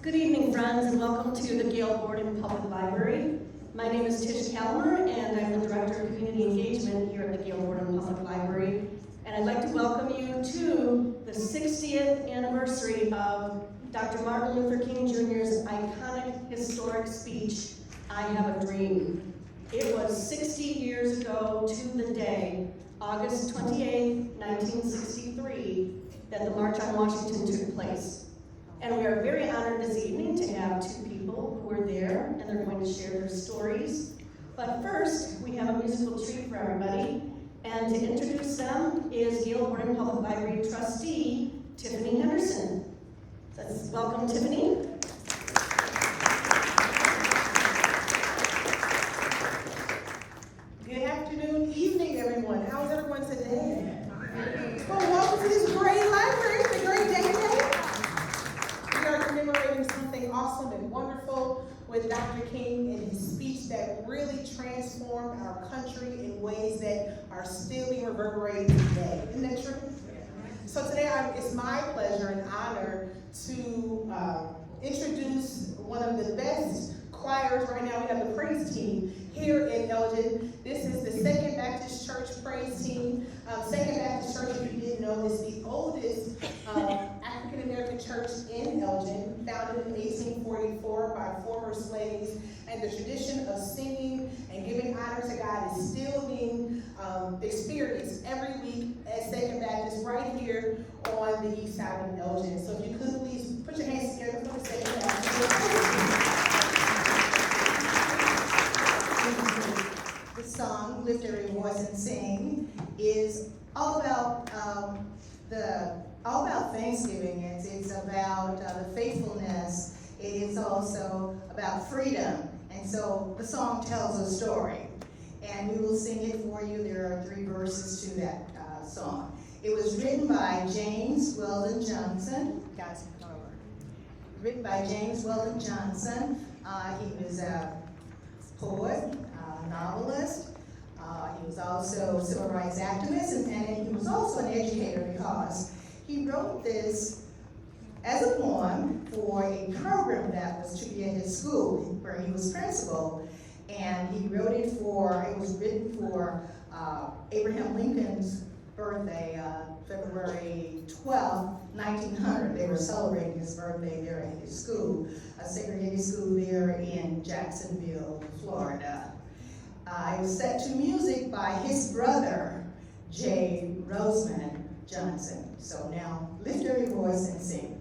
Good evening, friends, and welcome to the Willard Public Library. My name is Tish Calamer, and I'm the Director of Community Engagement here at the Willard Public Library. And I'd like to welcome you to the 60th anniversary of Dr. Martin Luther King Jr.'s iconic historic speech, I Have a Dream. It was 60 years ago to the day, August 28, 1963, that the March on Washington took place. And we are very honored this evening to have two people who were there, and they're going to share their stories. But first, we have a musical treat for everybody. And to introduce them is Willard Public Library trustee, Tiffany Henderson. Let's welcome Tiffany. Good afternoon, evening, everyone. How's everyone today? Well, welcome to this great library. It's a great day today. We are commemorating something awesome and wonderful with Dr. King and his speech that really transformed our country in ways that are still being reverberated today. Isn't that true? So today, it's my pleasure and honor to introduce one of the best choirs right now. We have the praise team here in Elgin. This is the Second Baptist Church praise team. Second Baptist Church, if you didn't know, is the oldest African American church in Elgin, founded in 1844 by former slaves. And the tradition of singing and giving honor to God is still being experienced every week at Second Baptist right here on the east side of Elgin. So if you could please put your hands together for the Second Baptist. The song, Lift Every Voice and Sing, is all about Thanksgiving. It's about the faithfulness. It is also about freedom. And so the song tells a story. And we will sing it for you. There are 3 verses to that song. It was written by James Weldon Johnson. Guys, come over. Written by James Weldon Johnson. He was a poet, novelist. He was also a civil rights activist, and he was also an educator because he wrote this as a poem for a program that was to be at his school where he was principal. And he wrote it was written for Abraham Lincoln's birthday, February 12, 1900. They were celebrating his birthday there at his school, a segregated school there in Jacksonville, Florida. It was set to music by his brother, J. Roseman Johnson. So now, lift your voice and sing.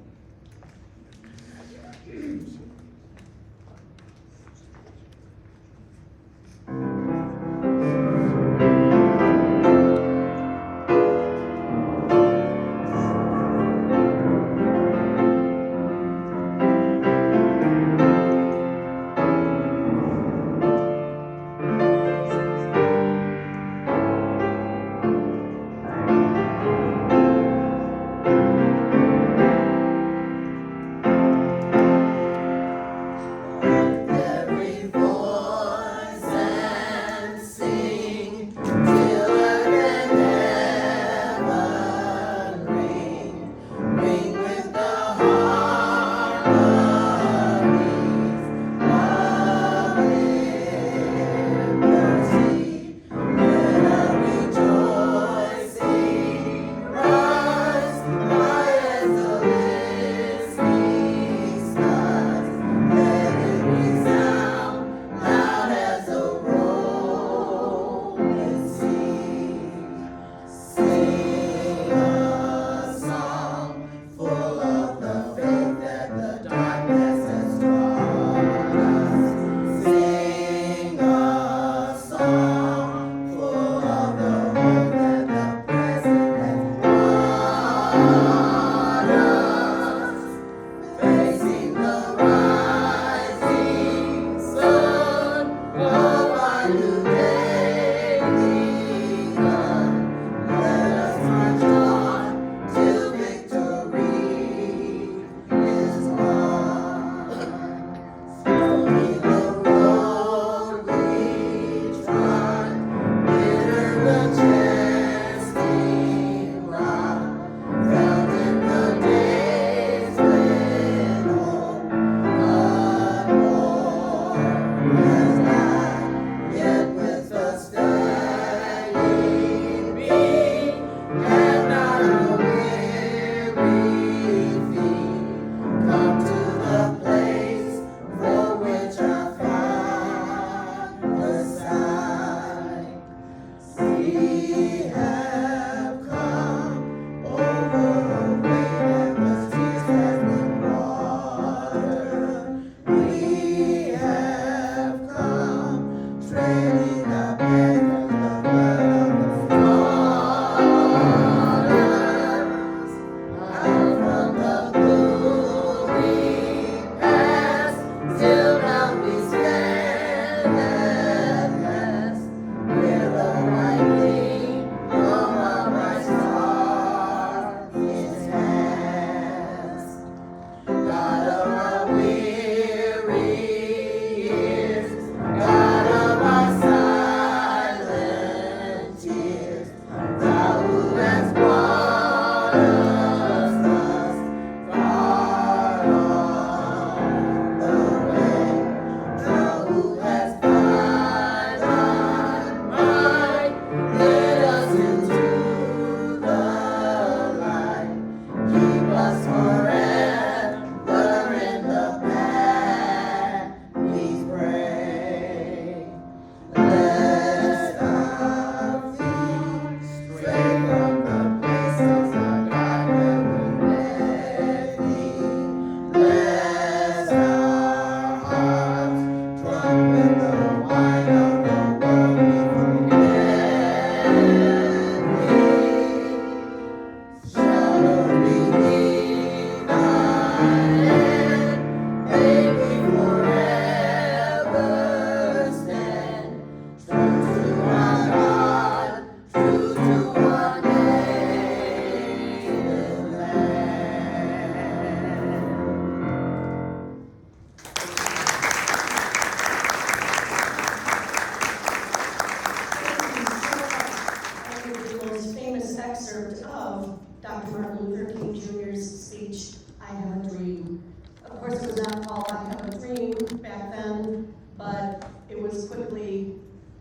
all had kind of a dream back then, but it was quickly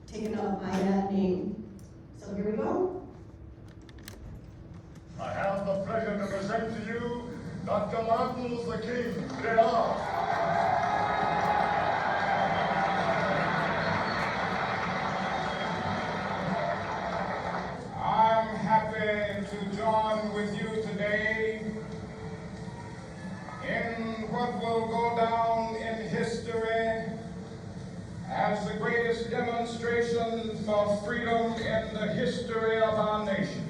taken up by that name. So here we go. I have the pleasure to present to you Dr. Martin Luther King, Willard. I'm happy to join with you today in what will go down in history as the greatest demonstration for freedom in the history of our nation.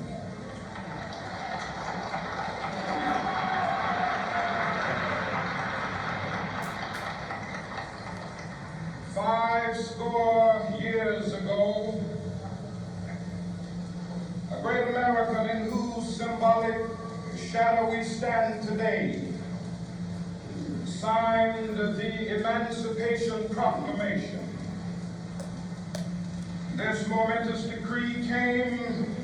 Five score years ago, a great American in whose symbolic shadow we stand today signed the Emancipation Proclamation. This momentous decree came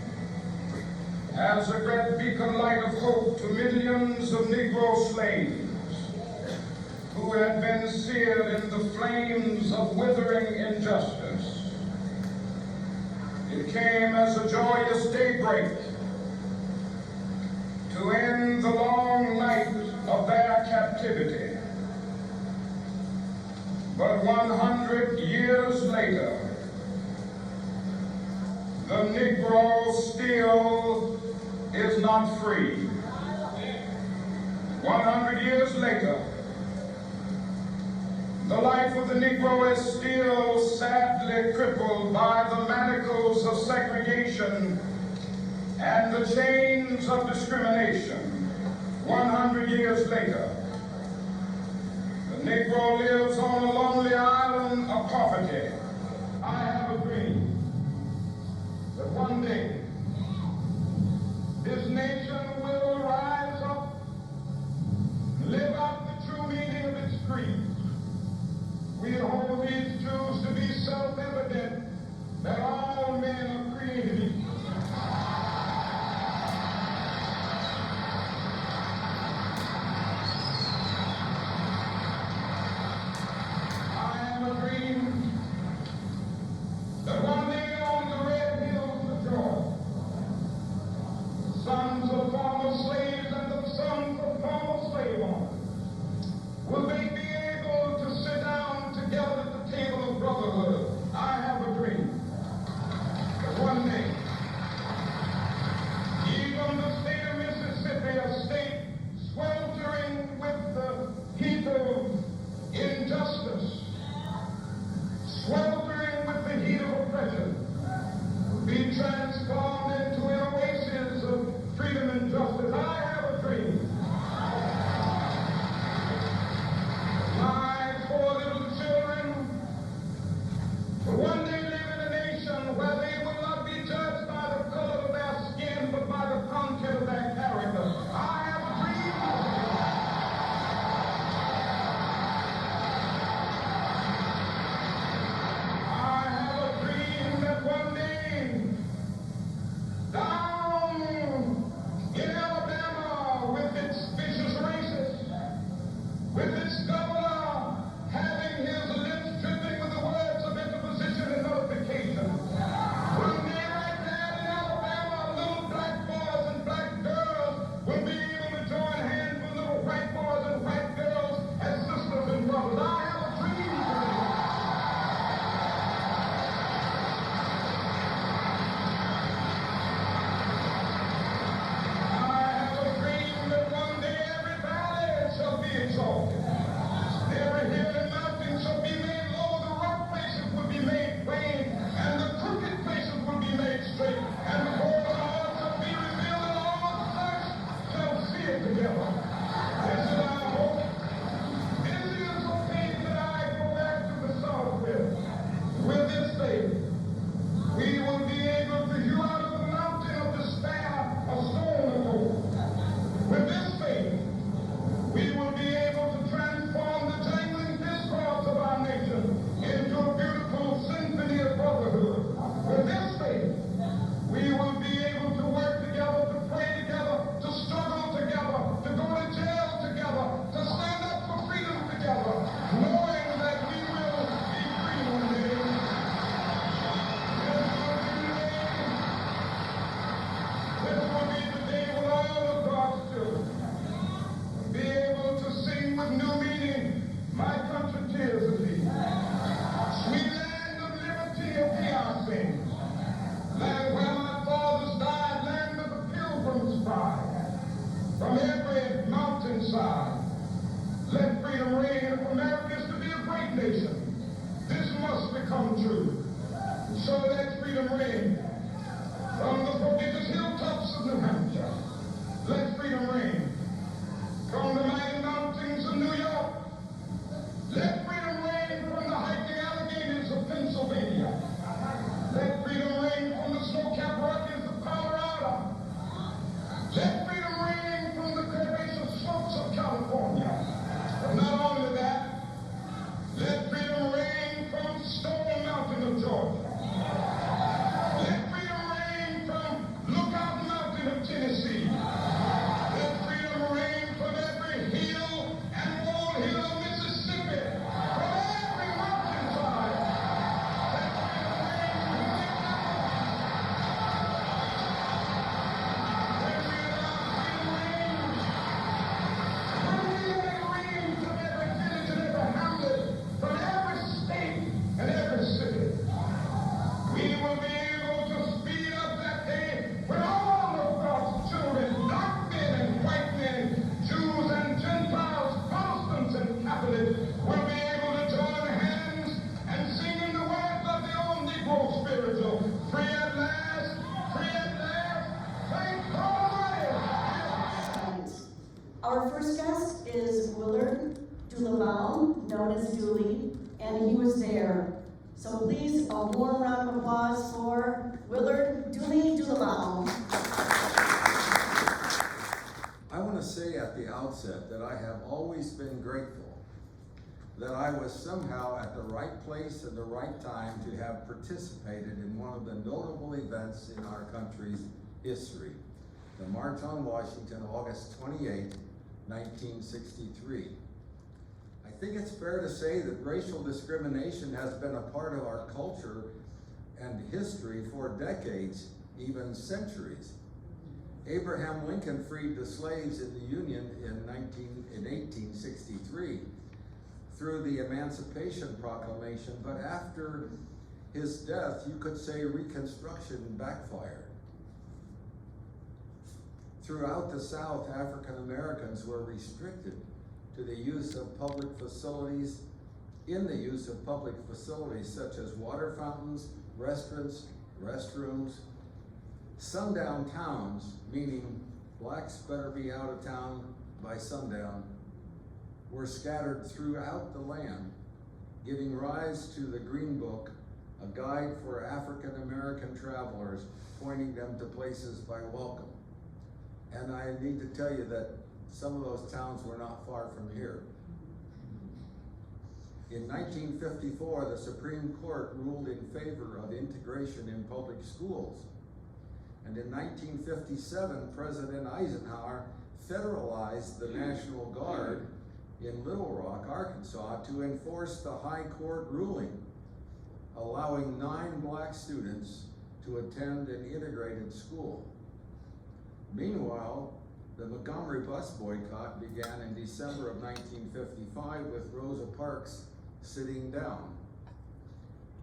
as a great beacon light of hope to millions of Negro slaves who had been seared in the flames of withering injustice. It came as a joyous daybreak to end the long night of their captivity. But 100 years later, the Negro still is not free. 100 years later, the life of the Negro is still sadly crippled by the manacles of segregation and the chains of discrimination. 100 years later, the Negro lives on a lonely island of poverty. I have a dream that one day this nation will rise up and live out the true meaning of its creed. We hold these truths to be self-evident, that all men are created equal. I have a dream discrimination. This must become true. So let freedom reign from the prodigious hilltops of New Hampshire. Let freedom reign from the mighty mountains of New York. Let freedom reign from the hiking Alleghenies of Pennsylvania. Let freedom reign from the snow-capped Rockies of Colorado. Let freedom reign from the curvaceous slopes of California. But not only that, let freedom reign from Stone Mountain of Georgia. Let freedom reign from Lookout Mountain of Tennessee. Let freedom reign from every hill and molehill of Mississippi. From every mountainside. Let freedom reign from when we let it reign from every village and every hamlet, from every state and every city, we will be able to speed up that day when all of God's children, black men and white men, Jews and Gentiles, Protestants and Catholics, will be able to join hands and sing in the words of the old Negro spiritual, free at last, thank God Almighty. Our first guest is Willard Dulabaum, known as Duly, and he was there. So please, a warm round of applause for Willard Dulabaum. I want to say at the outset that I have always been grateful that I was somehow at the right place at the right time to have participated in one of the notable events in our country's history, the March on Washington, August 28, 1963. I think it's fair to say that racial discrimination has been a part of our culture and history for decades, even centuries. Abraham Lincoln freed the slaves in the Union in 1863 through the Emancipation Proclamation, but after his death, you could say Reconstruction backfired. Throughout the South, African Americans were restricted to the use of public facilities, such as water fountains, restaurants, restrooms. Sundown towns, meaning blacks better be out of town by sundown, were scattered throughout the land, giving rise to the Green Book, a guide for African American travelers, pointing them to places by welcome. And I need to tell you that some of those towns were not far from here. In 1954, the Supreme Court ruled in favor of integration in public schools. And in 1957, President Eisenhower federalized the National Guard in Little Rock, Arkansas, to enforce the High Court ruling, allowing 9 black students to attend an integrated school. Meanwhile, the Montgomery bus boycott began in December of 1955 with Rosa Parks sitting down.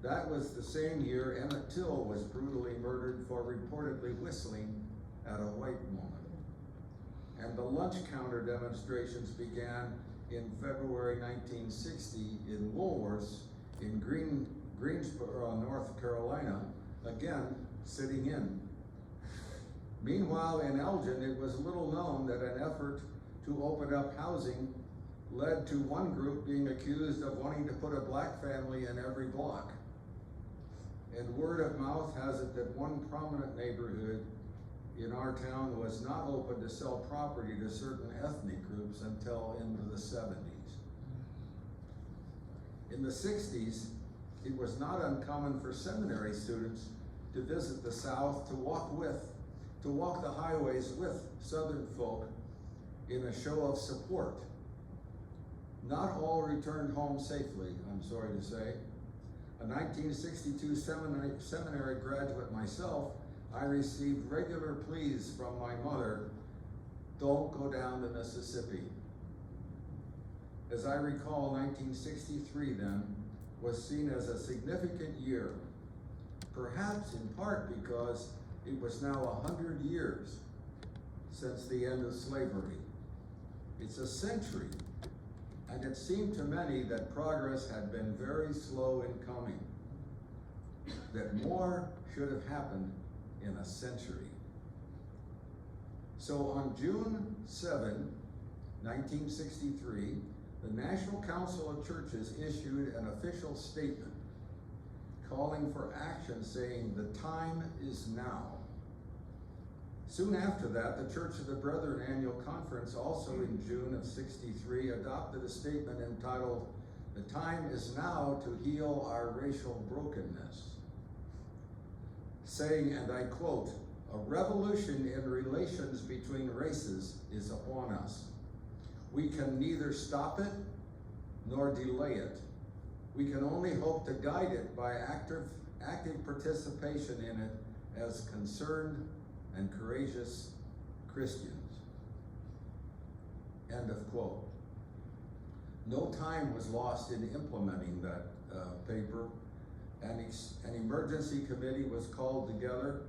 That was the same year Emmett Till was brutally murdered for reportedly whistling at a white woman. And the lunch counter demonstrations began in February 1960 in Woolworths in Greensboro, North Carolina, again sitting in. Meanwhile, in Elgin, it was little known that an effort to open up housing led to one group being accused of wanting to put a black family in every block. And word of mouth has it that one prominent neighborhood in our town was not open to sell property to certain ethnic groups until into the 70s. In the 60s, it was not uncommon for seminary students to visit the South to walk the highways with Southern folk in a show of support. Not all returned home safely, I'm sorry to say. A 1962 seminary graduate myself, I received regular pleas from my mother, don't go down the Mississippi. As I recall, 1963 then was seen as a significant year, perhaps in part because it was now 100 years since the end of slavery. It's a century and it seemed to many that progress had been very slow in coming, that more should have happened in a century. So on June 7, 1963, the National Council of Churches issued an official statement calling for action, saying the time is now. Soon after that, the Church of the Brethren Annual Conference, also in June of '63, adopted a statement entitled, "The time is now to heal our racial brokenness," saying, and I quote, "A revolution in relations between races is upon us. We can neither stop it nor delay it. We can only hope to guide it by active participation in it as concerned and courageous Christians." End of quote. No time was lost in implementing that paper. An emergency committee was called together,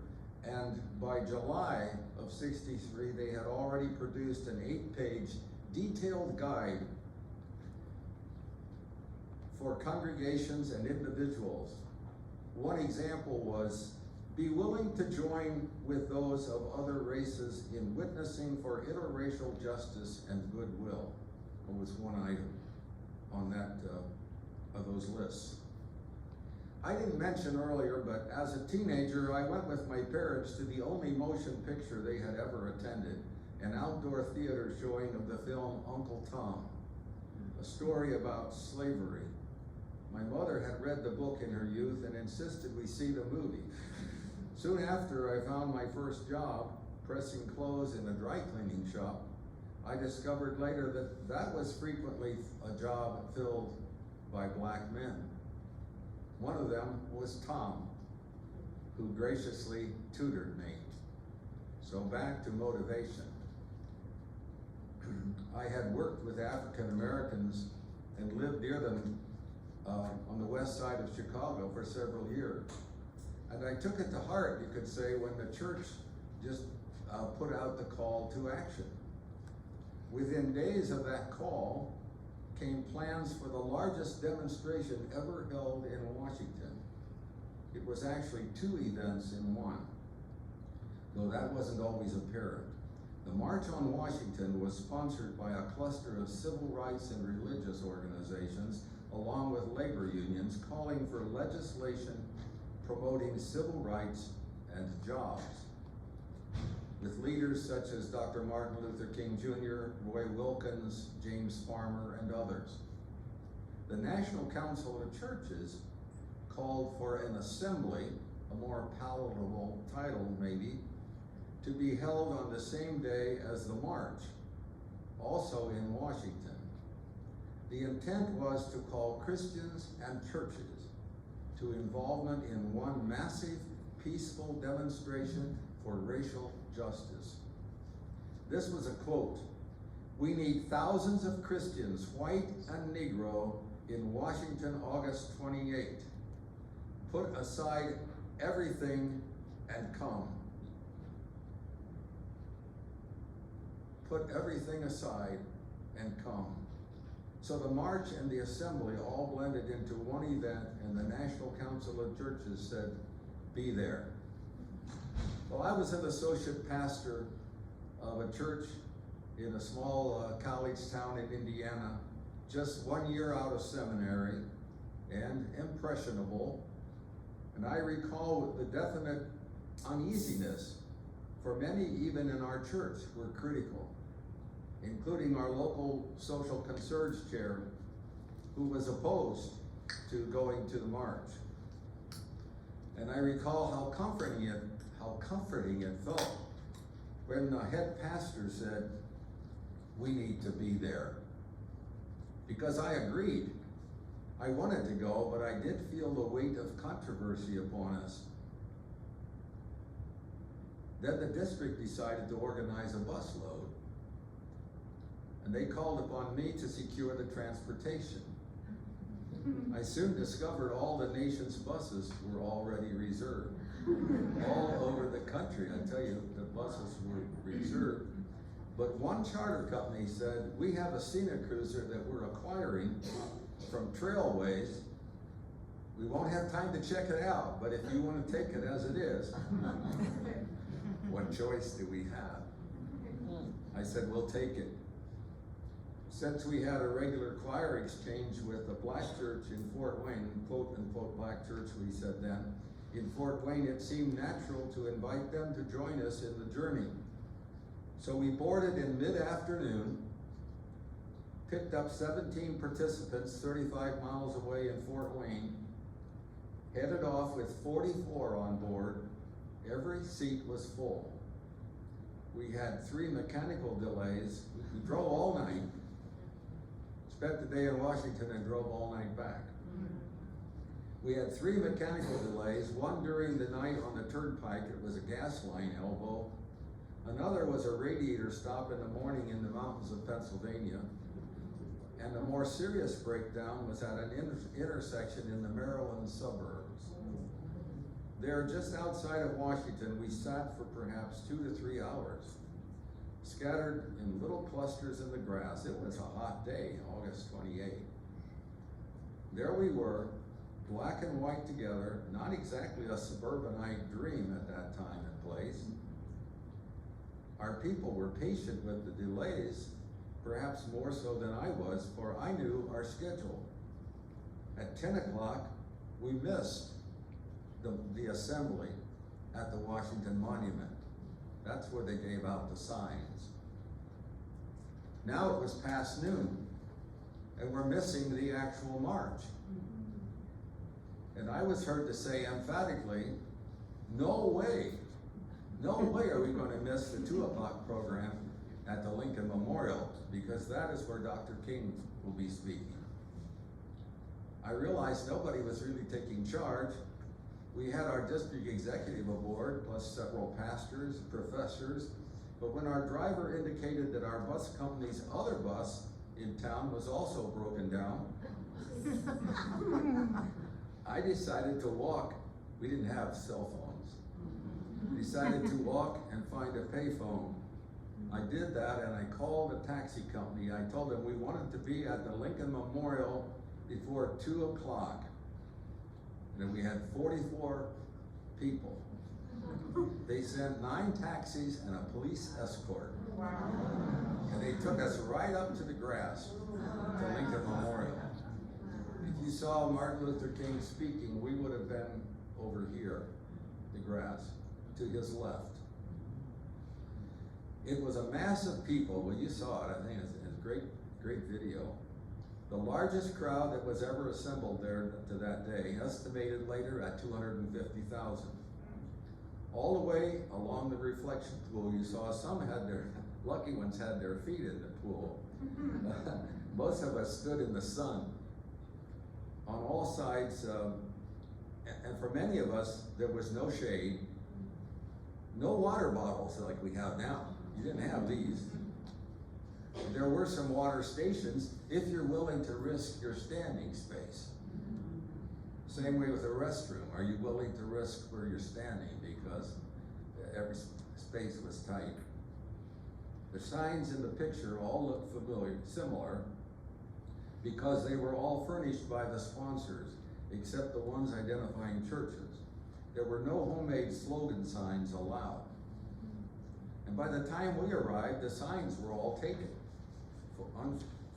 and by July of '63, they had already produced an 8-page detailed guide for congregations and individuals. One example was, "Be willing to join with those of other races in witnessing for interracial justice and goodwill." That was one item on that of those lists. I didn't mention earlier, but as a teenager, I went with my parents to the only motion picture they had ever attended, an outdoor theater showing of the film Uncle Tom, a story about slavery. My mother had read the book in her youth and insisted we see the movie. Soon after, I found my first job, pressing clothes in a dry cleaning shop. I discovered later that that was frequently a job filled by black men. One of them was Tom, who graciously tutored me. So back to motivation. I had worked with African Americans and lived near them on the west side of Chicago for several years. And I took it to heart, you could say, when the church just put out the call to action. Within days of that call came plans for the largest demonstration ever held in Washington. It was actually 2 events in one, though that wasn't always apparent. The March on Washington was sponsored by a cluster of civil rights and religious organizations, along with labor unions, calling for legislation promoting civil rights and jobs, with leaders such as Dr. Martin Luther King Jr., Roy Wilkins, James Farmer, and others. The National Council of Churches called for an assembly, a more palatable title maybe, to be held on the same day as the march, also in Washington. The intent was to call Christians and churches to involvement in one massive, peaceful demonstration for racial justice. This was a quote, "We need thousands of Christians, white and Negro, in Washington, August 28. Put aside everything and come." Put everything aside and come. So the march and the assembly all blended into one event, and the National Council of Churches said, "Be there." Well, I was an associate pastor of a church in a small college town in Indiana, just 1 year out of seminary and impressionable. And I recall the definite uneasiness for many, even in our church, were critical, including our local social concerns chair, who was opposed to going to the march. And I recall how comforting it felt when the head pastor said, "We need to be there." Because I agreed. I wanted to go, but I did feel the weight of controversy upon us. Then the district decided to organize a bus load, and they called upon me to secure the transportation. I soon discovered all the nation's buses were already reserved. All over the country, I tell you, the buses were reserved. But one charter company said, we have a scenic cruiser that we're acquiring from Trailways. We won't have time to check it out, but if you want to take it as it is, what choice do we have? I said, we'll take it. Since we had a regular choir exchange with the black church in Fort Wayne, quote unquote black church we said then, in Fort Wayne, it seemed natural to invite them to join us in the journey. So we boarded in mid-afternoon, picked up 17 participants 35 miles away in Fort Wayne, headed off with 44 on board. Every seat was full. We had 3 mechanical delays. We drove all night, spent the day in Washington and drove all night back. We had 3 mechanical delays, one during the night on the turnpike. It was a gas line elbow. Another was a radiator stop in the morning in the mountains of Pennsylvania. And the more serious breakdown was at an intersection in the Maryland suburbs. There, just outside of Washington, we sat for perhaps 2 to 3 hours, scattered in little clusters in the grass. It was a hot day, August 28th. There we were, black and white together, not exactly a suburbanite dream at that time and place. Our people were patient with the delays, perhaps more so than I was, for I knew our schedule. At 10 o'clock, we missed the assembly at the Washington Monument. That's where they gave out the signs. Now it was past noon, and we're missing the actual march. And I was heard to say emphatically, no way are we going to miss the 2 o'clock program at the Lincoln Memorial, because that is where Dr. King will be speaking. I realized nobody was really taking charge. We had our district executive aboard, plus several pastors, professors, but when our driver indicated that our bus company's other bus in town was also broken down, I decided to walk. We didn't have cell phones. I decided to walk and find a payphone. I did that and I called a taxi company. I told them we wanted to be at the Lincoln Memorial before 2 o'clock. And then we had 44 people. They sent 9 taxis and a police escort. Wow. And they took us right up to the grass, to Lincoln Memorial. If you saw Martin Luther King speaking, we would have been over here, the grass, to his left. It was a mass of people. Well, you saw it. I think it's a great video. The largest crowd that was ever assembled there to that day, estimated later at 250,000. All the way along the reflection pool, you saw some had their, lucky ones had their feet in the pool. Most of us stood in the sun. On all sides, and for many of us, there was no shade, no water bottles like we have now. You didn't have these. There were some water stations if you're willing to risk your standing space. Same way with the restroom. Are you willing to risk where you're standing? Because every space was tight. The signs in the picture all look similar, because they were all furnished by the sponsors, except the ones identifying churches. There were no homemade slogan signs allowed. And by the time we arrived, the signs were all taken.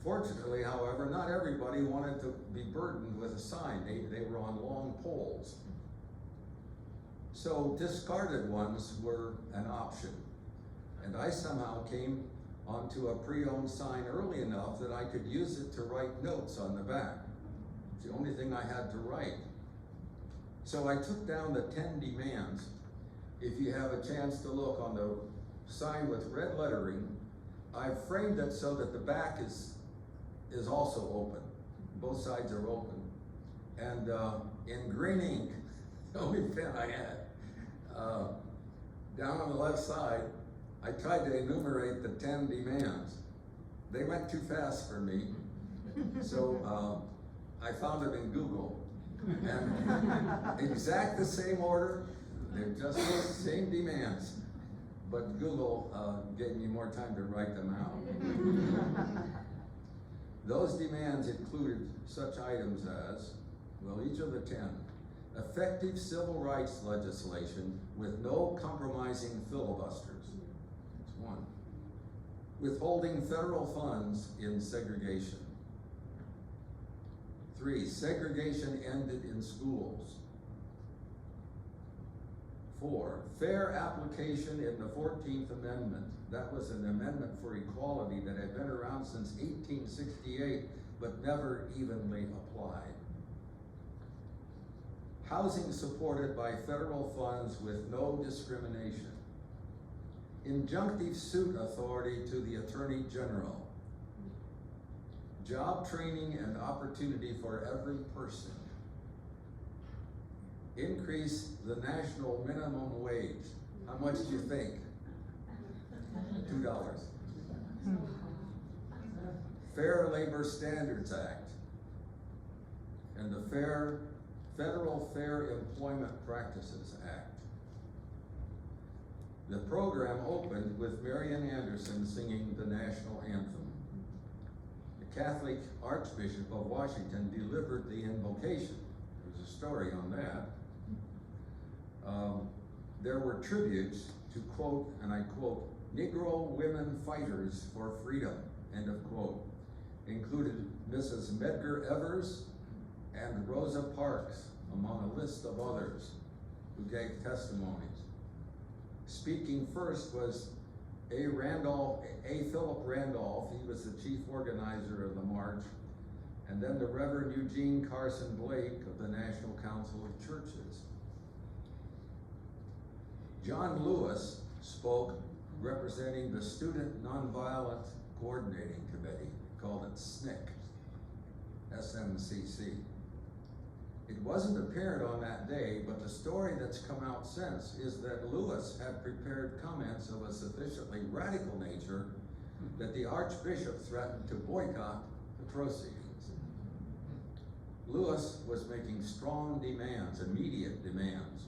Unfortunately, however, not everybody wanted to be burdened with a sign. They were on long poles. So discarded ones were an option. And I somehow came onto a pre-owned sign early enough that I could use it to write notes on the back. It's the only thing I had to write. So I took down the 10 demands. If you have a chance to look on the sign with red lettering, I've framed it so that the back is also open. Both sides are open. And in green ink, the only pen I had, down on the left side, I tried to enumerate the 10 demands. They went too fast for me, so I found them in Google. And exact the same order, they're just the same demands. but Google gave me more time to write them out. Those demands included such items as, well, each of the 10, effective civil rights legislation with no compromising filibusters. That's one. Withholding federal funds in segregation. 3, segregation ended in schools. 4, fair application in the 14th Amendment. That was an amendment for equality that had been around since 1868, but never evenly applied. Housing supported by federal funds with no discrimination. Injunctive suit authority to the Attorney General. Job training and opportunity for every person. Increase the national minimum wage. How much do you think? $2. Fair Labor Standards Act and the Federal Fair Employment Practices Act. The program opened with Marian Anderson singing the national anthem. The Catholic Archbishop of Washington delivered the invocation. There's a story on that. There were tributes to quote, and I quote, Negro women fighters for freedom, end of quote. Included Mrs. Medgar Evers and Rosa Parks among a list of others who gave testimonies. Speaking first was A. Philip Randolph. He was the chief organizer of the march. And then the Reverend Eugene Carson Blake of the National Council of Churches. John Lewis spoke representing the Student Nonviolent Coordinating Committee, called it SNCC, SMCC. It wasn't apparent on that day, but the story that's come out since is that Lewis had prepared comments of a sufficiently radical nature that the Archbishop threatened to boycott the proceedings. Lewis was making strong demands, immediate demands.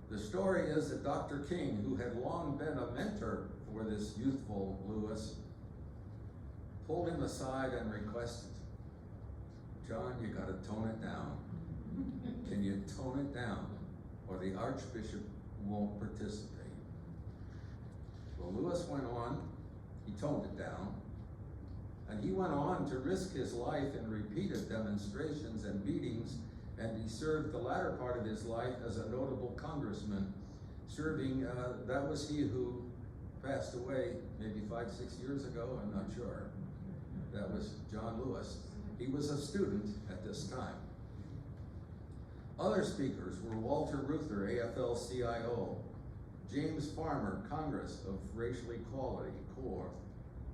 The story is that Dr. King, who had long been a mentor for this youthful Lewis, pulled him aside and requested, John, you gotta tone it down. Can you tone it down, or the Archbishop won't participate? Well, Lewis went on, he toned it down, and he went on to risk his life in repeated demonstrations and beatings, and he served the latter part of his life as a notable congressman, serving, that was he who passed away maybe 5-6 years ago, I'm not sure. That was John Lewis. He was a student at this time. Other speakers were Walter Reuther, AFL-CIO, James Farmer, Congress of Racial Equality, CORE,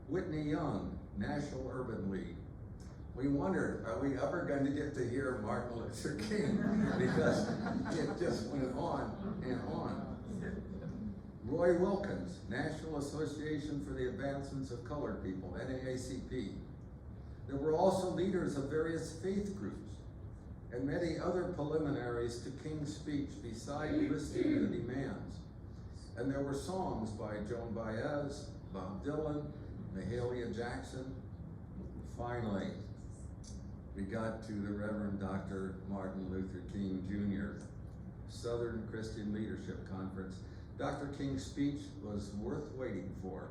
Whitney Young, National Urban League. We wondered, are we ever going to get to hear Martin Luther King? Because it just went on and on. Roy Wilkins, National Association for the Advancements of Colored People, NAACP. There were also leaders of various faith groups and many other preliminaries to King's speech beside listing the demands. And there were songs by Joan Baez, Bob Dylan, Mahalia Jackson. Finally, we got to the Reverend Dr. Martin Luther King Jr., Southern Christian Leadership Conference. Dr. King's speech was worth waiting for.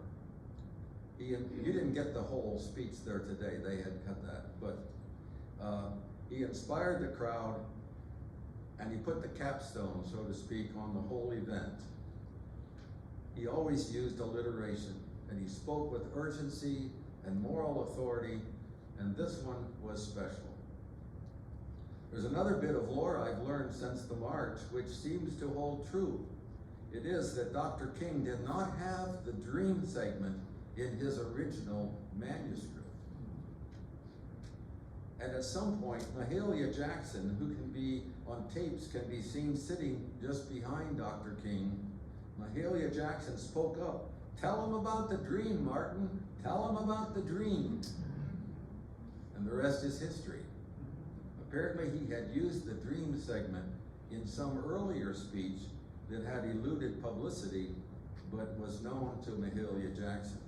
You didn't get the whole speech there today, they had cut that, but he inspired the crowd and he put the capstone, so to speak, on the whole event. He always used alliteration and he spoke with urgency and moral authority, and this one was special. There's another bit of lore I've learned since the march which seems to hold true. It is that Dr. King did not have the dream segment in his original manuscript. And at some point, Mahalia Jackson, who can be on tapes, can be seen sitting just behind Dr. King. Mahalia Jackson spoke up. Tell him about the dream, Martin. Tell him about the dream. And the rest is history. Apparently he had used the dream segment in some earlier speech that had eluded publicity, but was known to Mahalia Jackson.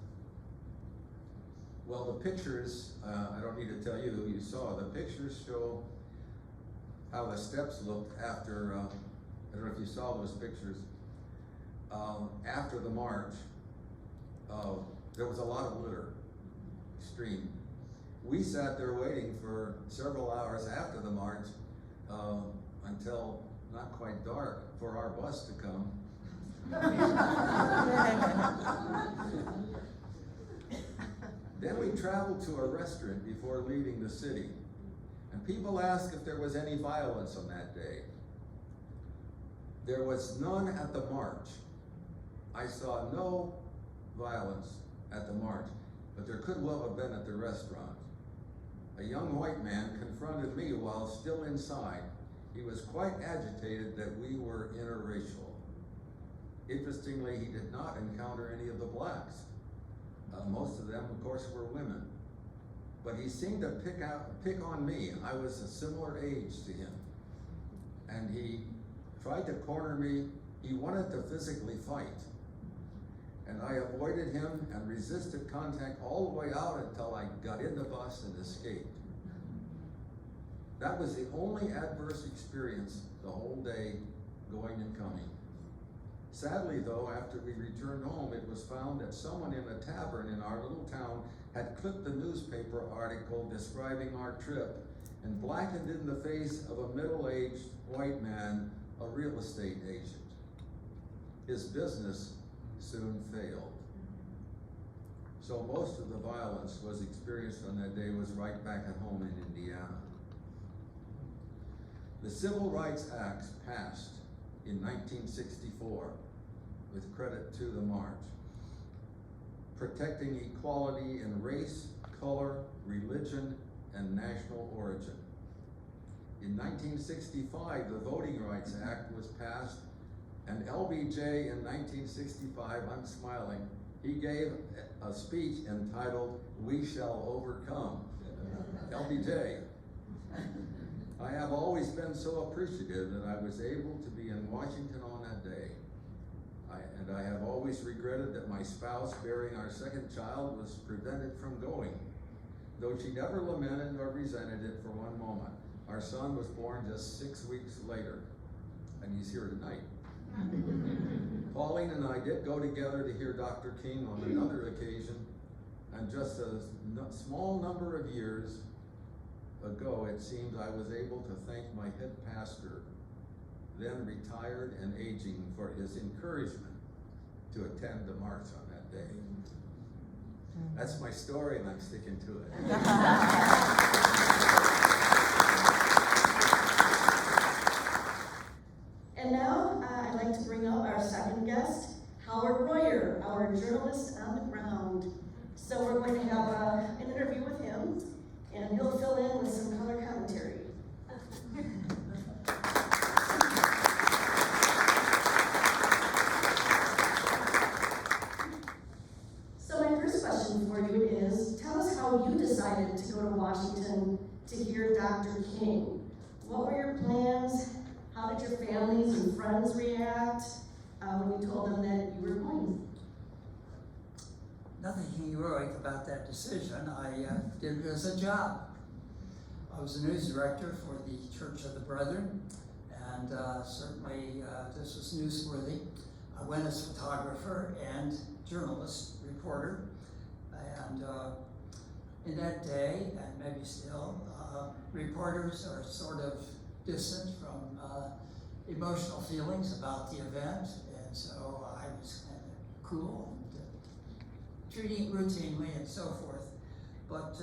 Well, the pictures, I don't need to tell you who you saw, the pictures show how the steps looked after, I don't know if you saw those pictures, after the march. There was a lot of litter, extreme. We sat there waiting for several hours after the march until not quite dark for our bus to come. Then we traveled to a restaurant before leaving the city, and people asked if there was any violence on that day. There was none at the march. I saw no violence at the march, but there could well have been at the restaurant. A young white man confronted me while still inside. He was quite agitated that we were interracial. Interestingly, he did not encounter any of the blacks. Most of them, of course, were women. But he seemed to pick on me. I was a similar age to him. And he tried to corner me. He wanted to physically fight. And I avoided him and resisted contact all the way out until I got in the bus and escaped. That was the only adverse experience the whole day, going and coming. Sadly though, after we returned home, it was found that someone in a tavern in our little town had clipped the newspaper article describing our trip and blackened in the face of a middle-aged white man, a real estate agent. His business soon failed. So most of the violence was experienced on that day was right back at home in Indiana. The Civil Rights Acts passed in 1964 with credit to the march, protecting equality in race, color, religion, and national origin. In 1965, the Voting Rights Act was passed, and LBJ in 1965, I'm smiling, he gave a speech entitled, "We Shall Overcome." LBJ. I have always been so appreciative that I was able to be in Washington on that day. And I have always regretted that my spouse, bearing our second child, was prevented from going, though she never lamented or resented it for one moment. Our son was born just 6 weeks later, and he's here tonight. Pauline and I did go together to hear Dr. King on another occasion, and just a small number of years ago, it seems I was able to thank my head pastor, then retired and aging, for his encouragement to attend the march on that day. That's my story, and I'm sticking to it. And now, I'd like to bring out our second guest, Howard Royer, our journalist on the ground. So we're going to have an interview with him, and he'll fill in with some color commentary. So my first question for you is, tell us how you decided to go to Washington to hear Dr. King. What were your plans? How did your families and friends react when you told them that you were going? Nothing heroic about that decision. I did it as a job. I was a news director for the Church of the Brethren, and certainly this was newsworthy. I went as photographer and journalist, reporter, and in that day, and maybe still, reporters are sort of distant from emotional feelings about the event, and so I was kind of cool and treating it routinely and so forth. But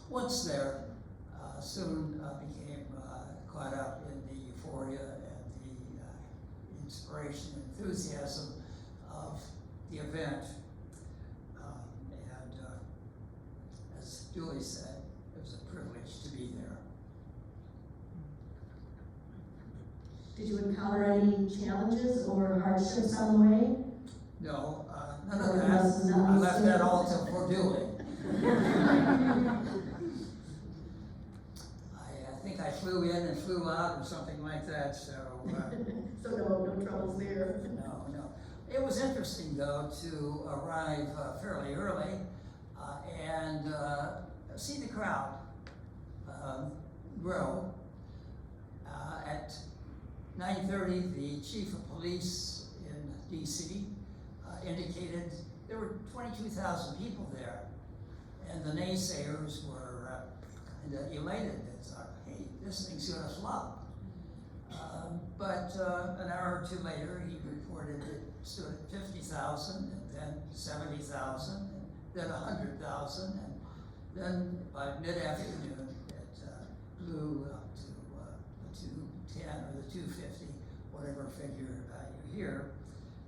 once there, soon became caught up in the euphoria and the inspiration and enthusiasm of the event. And as Duly said, it was a privilege to be there. Did you encounter any challenges or hardships on the way? No, none of that. I left that all for Duly. I think I flew in and flew out or something like that, so. So no troubles there. No. It was interesting, though, to arrive fairly early and see the crowd grow. At 9:30, the chief of police in D.C. Indicated there were 22,000 people there, and the naysayers were kind of elated. It's like, hey, this thing's going to flop. But an hour or two later, he reported it stood at 50,000, and then 70,000, and then 100,000, and then by mid-afternoon, it blew up to the 210 or the 250, whatever figure you hear.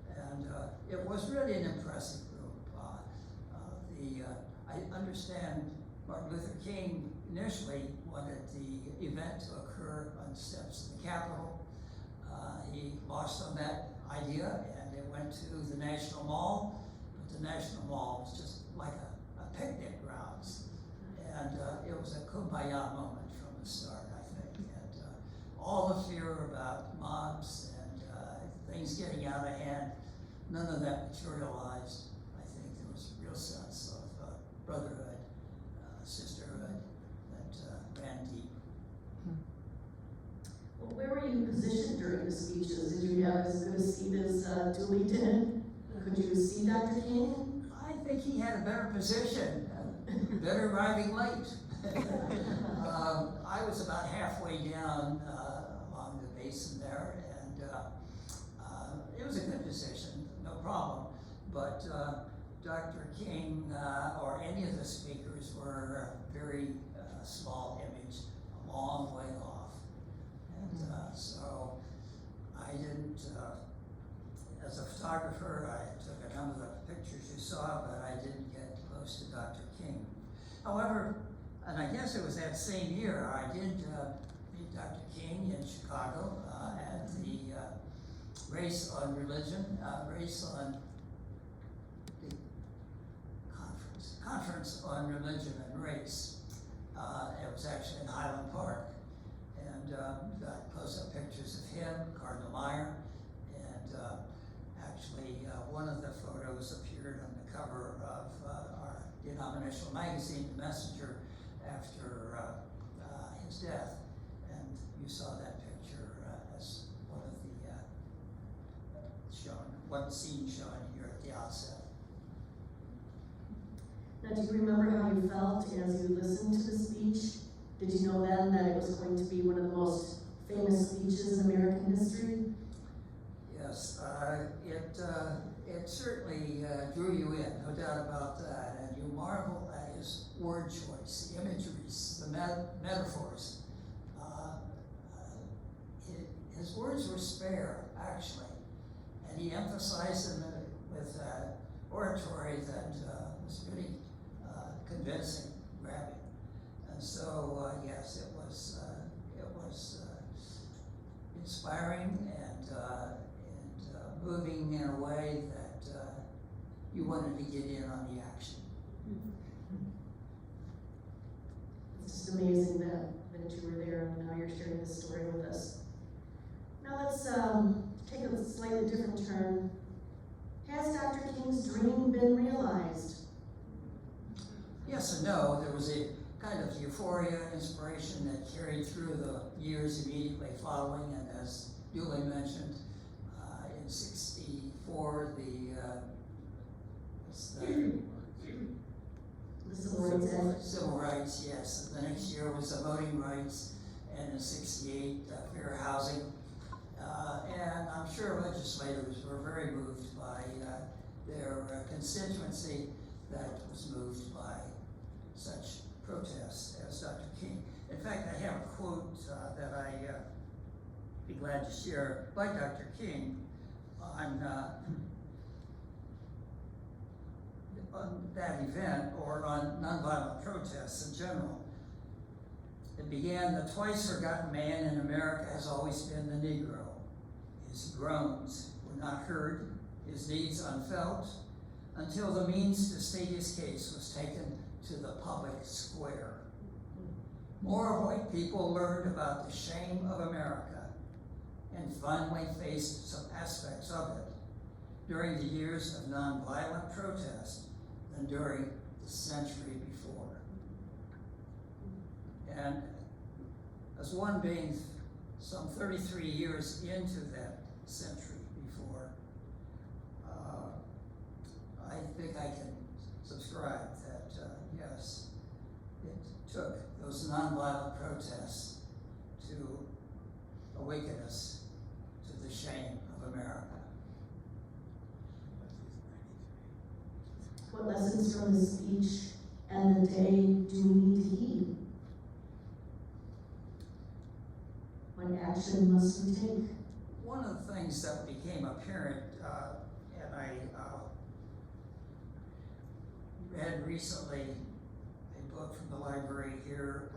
And it was really an impressive group. I understand Martin Luther King initially wanted the event to occur on the steps of the Capitol. He lost on that idea, and it went to the National Mall, but the National Mall was just like a picnic grounds. And it was a kumbaya moment from the start, I think. And all the fear about mobs and things getting out of hand, none of that materialized. I think there was a real sense of brotherhood, sisterhood that ran deep. Well, where were you positioned during the speeches? Did you have as good a seat as Duly did? Could you see Dr. King? I think he had a better position, better arriving late. I was about halfway down along the basin there, and it was a good position, no problem. But Dr. King or any of the speakers were a very small image, a long way off. And so I didn't, as a photographer, I took a number of the pictures you saw, but I didn't get close to Dr. King. However, and I guess it was that same year, I did meet Dr. King in Chicago at the Race on Religion, Race on the Conference on Religion and Race. It was actually in Highland Park. And got close-up pictures of him, Cardinal Meyer, and actually one of the photos appeared on the cover of our denominational magazine, The Messenger, after his death. And you saw that picture as one of the one scene shown here at the outset. Now, do you remember how you felt as you listened to the speech? Did you know then that it was going to be one of the most famous speeches in American history? Yes, it certainly drew you in, no doubt about that. And you marvel at his word choice, the imageries, the metaphors. His words were spare, actually, and he emphasized them with oratory that was really convincing, grabbing. And so, yes, it was inspiring and moving in a way that you wanted to get in on the action. It's just amazing that you were there and now you're sharing this story with us. Now let's take a slightly different turn. Has Dr. King's dream been realized? Yes and no. There was a kind of euphoria, inspiration that carried through the years immediately following, and as Duly mentioned, in '64, The Civil Rights Act. Civil rights, yes. The next year was the voting rights, and in '68, fair housing. And I'm sure legislators were very moved by their constituency that was moved by such protests as Dr. King. In fact, I have a quote that I'd be glad to share by Dr. King on that event, or on nonviolent protests in general. It began, "The twice forgotten man in America has always been the Negro. His groans were not heard, his needs unfelt, until the means to state his case was taken to the public square. More white people learned about the shame of America and finally faced some aspects of it. during the years of nonviolent protest than during the century before. And as one being some 33 years into that century before, I think I can subscribe that, yes, it took those nonviolent protests to awaken us to the shame of America. What lessons from the speech and the day do we need to heed? What action must we take? One of the things that became apparent, and I read recently a book from the library here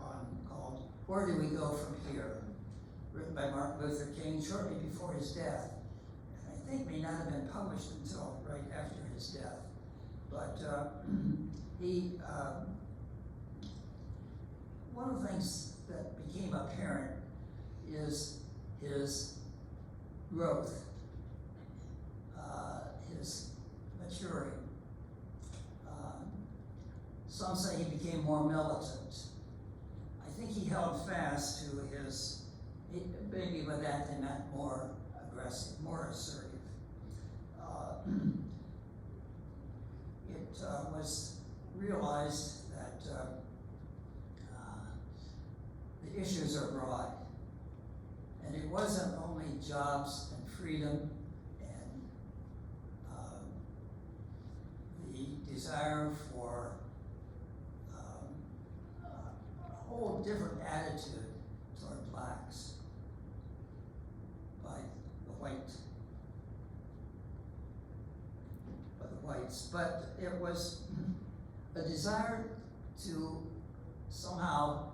called Where Do We Go From Here? Written by Martin Luther King shortly before his death. And I think may not have been published until right after his death. But one of the things that became apparent is his growth, his maturing. Some say he became more militant. I think he held fast to maybe by that they meant more aggressive, more assertive. It was realized that the issues are broad. And it wasn't only jobs and freedom and the desire for a whole different attitude toward blacks by the whites. But it was a desire to somehow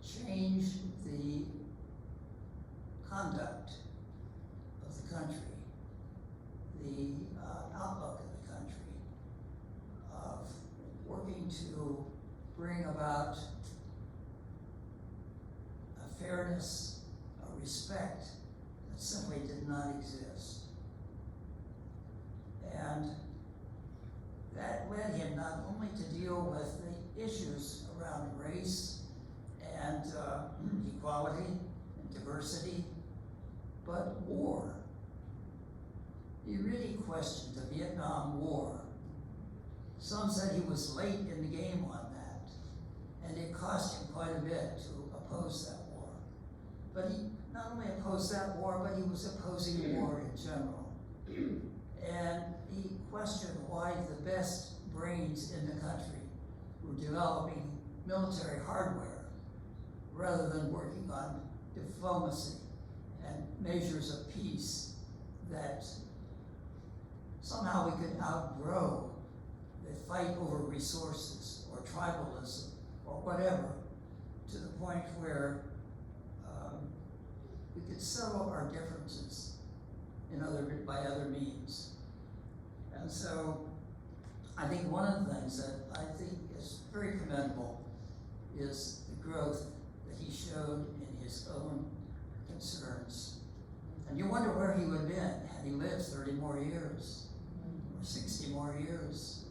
change the conduct of the country, the outlook of the country, of working to bring about a fairness, a respect that simply did not exist. And that led him not only to deal with the issues around race and equality and diversity, but war. He really questioned the Vietnam War. Some said he was late in the game on that, and it cost him quite a bit to oppose that war. But he not only opposed that war, but he was opposing war in general. And he questioned why the best brains in the country were developing military hardware rather than working on diplomacy and measures of peace, that somehow we could outgrow the fight over resources or tribalism or whatever, to the point where we could settle our differences by other means. And so I think one of the things that I think is very commendable is the growth that he showed in his own concerns. And you wonder where he would have been had he lived 30 more years or 60 more years.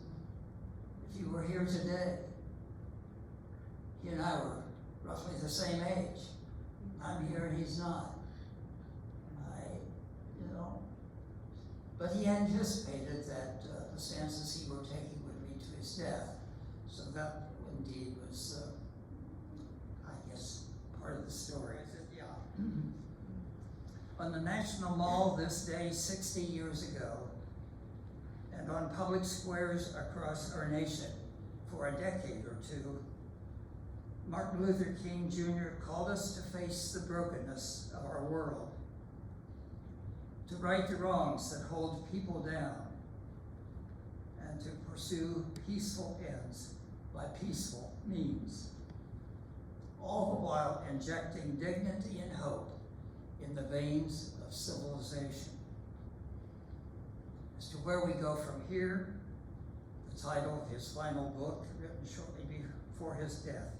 If he were here today, he and I were roughly the same age. I'm here and he's not. But he anticipated that the stances he were taking would lead to his death. So that indeed was, I guess, part of the story. On the National Mall this day 60 years ago, and on public squares across our nation for a decade or two, Martin Luther King Jr. called us to face the brokenness of our world, to right the wrongs that hold people down, and to pursue peaceful ends by peaceful means, all the while injecting dignity and hope in the veins of civilization. As to where we go from here, the title of his final book, written shortly before his death,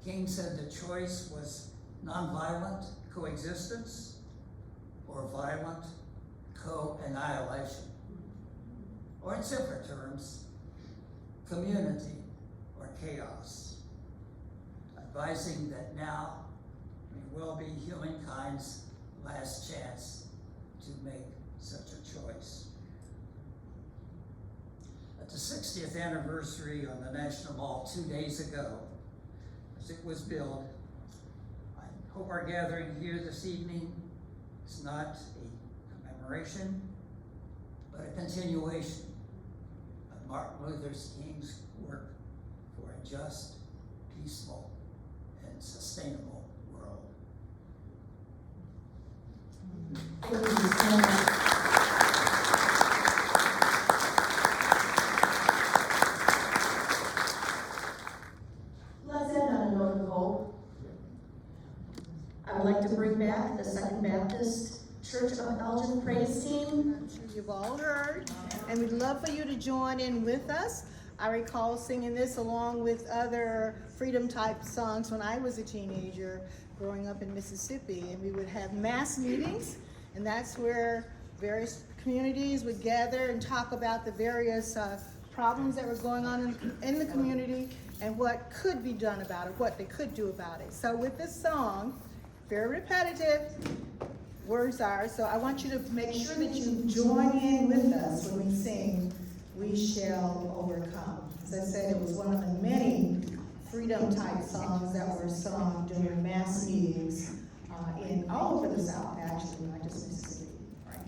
King said the choice was nonviolent coexistence or violent co-annihilation. Or in simpler terms, community or chaos. Advising that now may well be humankind's last chance to make such a choice. At the 60th anniversary on the National Mall 2 days ago, as it was built, I hope our gathering here this evening is not a commemoration, but a continuation of Martin Luther King's work for a just, peaceful, and sustainable world. Thank you so much. Let's end on a note of hope. I would like to bring back the Second Baptist Church of Elgin praise team. I'm sure you've all heard, and we'd love for you to join in with us. I recall singing this along with other freedom type songs when I was a teenager growing up in Mississippi, and we would have mass meetings, and that's where various communities would gather and talk about the various problems that were going on in the community and what could be done about it, what they could do about it. So with this song, very repetitive, words are, so I want you to make sure that you join in with us when we sing, "We Shall Overcome." As I said, it was one of the many freedom type songs that were sung during mass meetings in all over the South, actually, not just Mississippi. Right?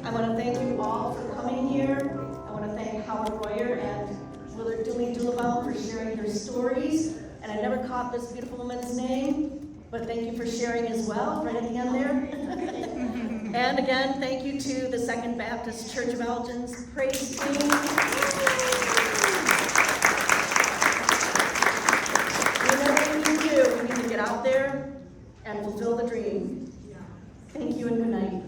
I want to thank you all for coming here. I want to thank Howard Royer and Willard Dulabaum for sharing your stories. And I never caught this beautiful woman's name, but thank you for sharing as well, right at the end there. And again, thank you to the Second Baptist Church of Elgin's praise team. Whatever we do, we need to get out there and fulfill the dream. Thank you and good night.